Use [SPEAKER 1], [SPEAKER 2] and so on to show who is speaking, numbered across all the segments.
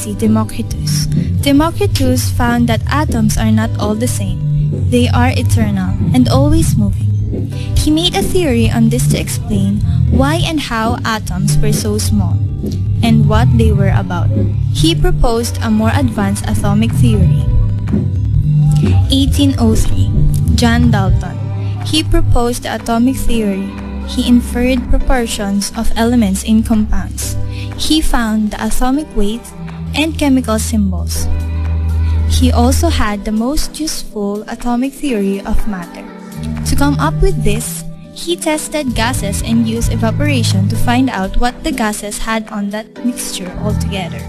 [SPEAKER 1] see Democritus. Democritus found that atoms are not all the same. They are eternal and always moving. He made a theory on this to explain why and how atoms were so small and what they were about. He proposed a more advanced atomic theory. 1803, John Dalton. He proposed the atomic theory. He inferred proportions of elements in compounds. He found the atomic weight and chemical symbols. He also had the most useful atomic theory of matter. To come up with this, he tested gases and used evaporation to find out what the gases had on that mixture altogether.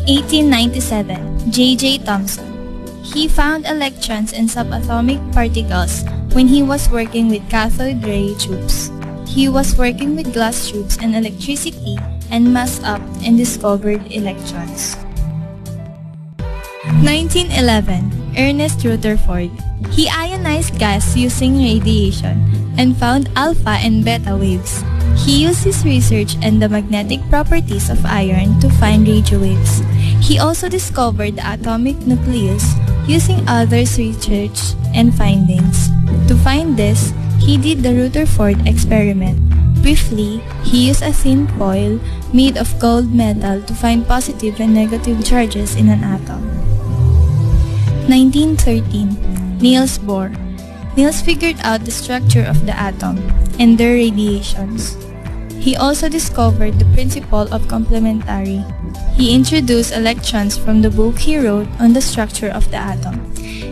[SPEAKER 1] 1897, J.J. Thomson. He found electrons and subatomic particles when he was working with cathode ray tubes. He was working with glass tubes and electricity and messed up and discovered electrons. 1911, Ernest Rutherford. He ionized gas using radiation and found alpha and beta waves. He used his research and the magnetic properties of iron to find radio waves. He also discovered the atomic nucleus using others' research and findings. To find this, he did the Rutherford experiment. Briefly, he used a thin foil made of gold metal to find positive and negative charges in an atom. 1913, Niels Bohr. Niels figured out the structure of the atom and their radiations. He also discovered the principle of complementary. He introduced electrons from the book he wrote on the structure of the atom.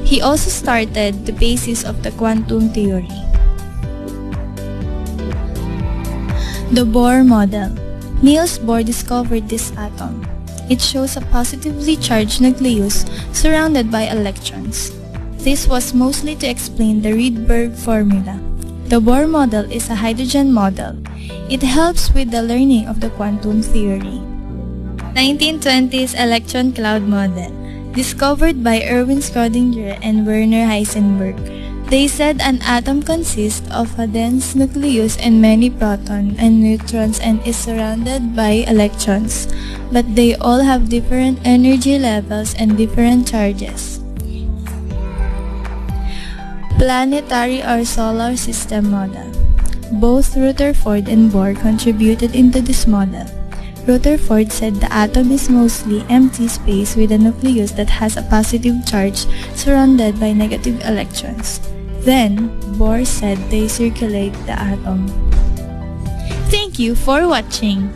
[SPEAKER 1] He also started the basis of the quantum theory. The Bohr Model. Niels Bohr discovered this atom. It shows a positively charged nucleus surrounded by electrons. This was mostly to explain the Rydberg formula. The Bohr model is a hydrogen model. It helps with the learning of the quantum theory. 1920s Electron cloud model, discovered by Erwin Schrödinger and Werner Heisenberg. They said an atom consists of a dense nucleus and many protons and neutrons and is surrounded by electrons, but they all have different energy levels and different charges. Planetary or solar system model. Both Rutherford and Bohr contributed into this model. Rutherford said the atom is mostly empty space with a nucleus that has a positive charge surrounded by negative electrons. Then, Bohr said they circulate the atom. Thank you for watching!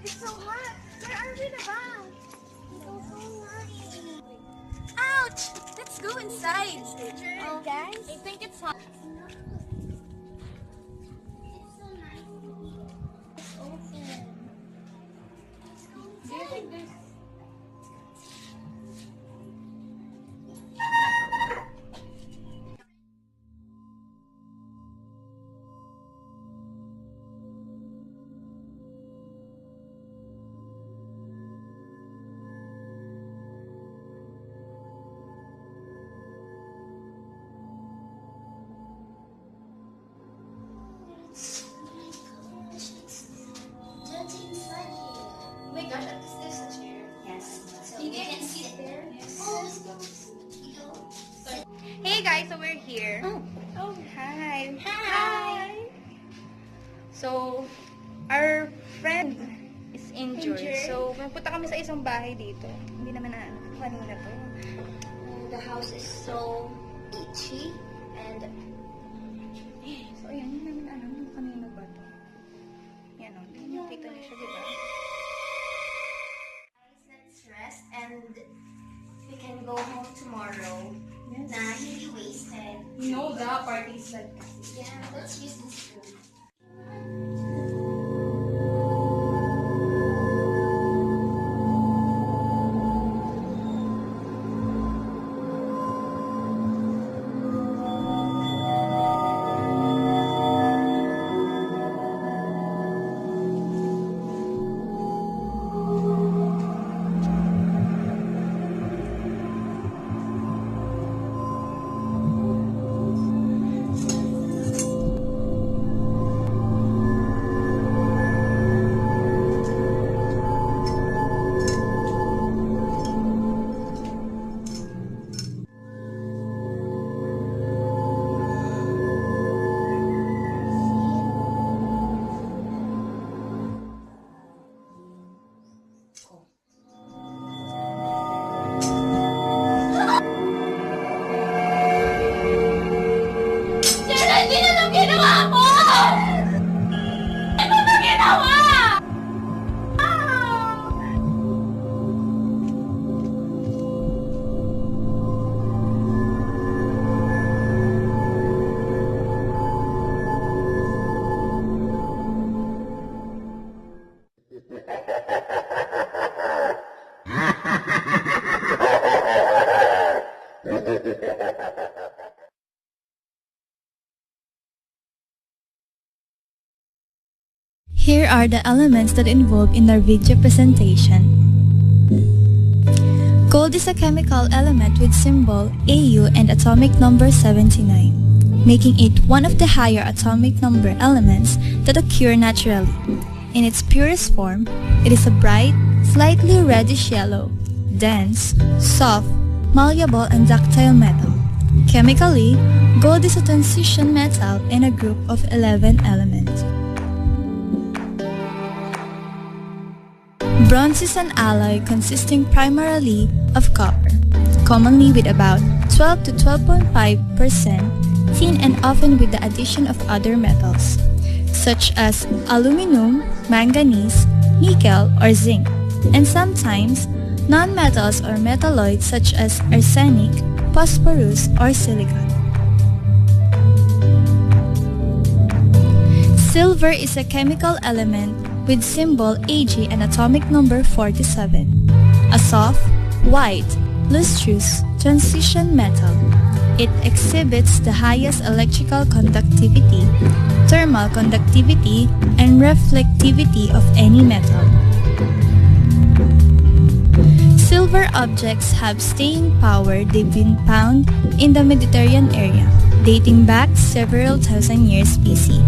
[SPEAKER 2] It's so hot! Where are we now? It's so hot. Ouch! Let's go inside. Oh, guys, I think it's hot. It's so nice. It's open. Do you think there's... Oh my gosh, at least there's a chair. Yes. So you can sit there. Yes. Oh, let's go. Hey guys, so we're here. Oh, hi. Hi. So, our friend is
[SPEAKER 3] injured. So, pupunta kami sa isang bahay dito. Hindi naman na kanina to.
[SPEAKER 2] The house is so itchy and
[SPEAKER 3] So, ayan, hindi namin alam kung kanino ba to. Yan o, nakita niyo siya, diba?
[SPEAKER 2] let's rest and we can go home tomorrow.
[SPEAKER 3] Yes.
[SPEAKER 2] Na hindi wasted.
[SPEAKER 3] No, the party set.
[SPEAKER 2] Yeah, let's use this food.
[SPEAKER 1] Here are the elements that involved in our video presentation. Gold is a chemical element with symbol Au and atomic number 79, making it one of the higher atomic number elements that occur naturally. In its purest form, it is a bright, slightly reddish-yellow, dense, soft, malleable and ductile metal. Chemically, gold is a transition metal in a group of 11 elements. Bronze is an alloy consisting primarily of copper, commonly with about 12 to 12.5% tin and often with the addition of other metals, such as aluminum, manganese, nickel, or zinc, and sometimes non-metals or metalloids such as arsenic, phosphorus, or silicon. Silver is a chemical element with symbol Ag and atomic number 47, a soft, white, lustrous transition metal. It exhibits the highest electrical conductivity, thermal conductivity, and reflectivity of any metal. Silver objects have staying power. They've been found in the Mediterranean area, dating back several thousand years BC.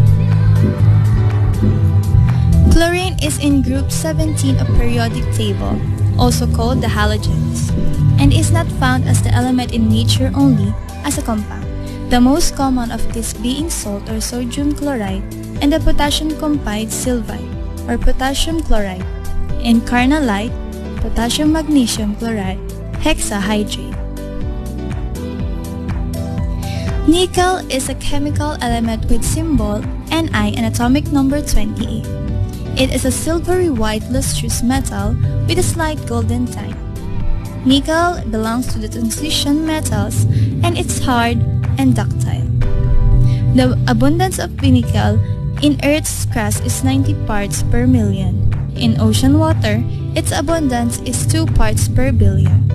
[SPEAKER 1] Chlorine is in group 17 of periodic table, also called the halogens, and is not found as the element in nature only as a compound, the most common of this being salt or sodium chloride and the potassium combined sylvite or potassium chloride, and carnallite, potassium magnesium chloride, hexahydrate. Nickel is a chemical element with symbol Ni and atomic number 28. It is a silvery white lustrous metal with a slight golden tint. Nickel belongs to the transition metals and it's hard and ductile. The abundance of nickel in Earth's crust is 90 parts per million. In ocean water, its abundance is 2 parts per billion.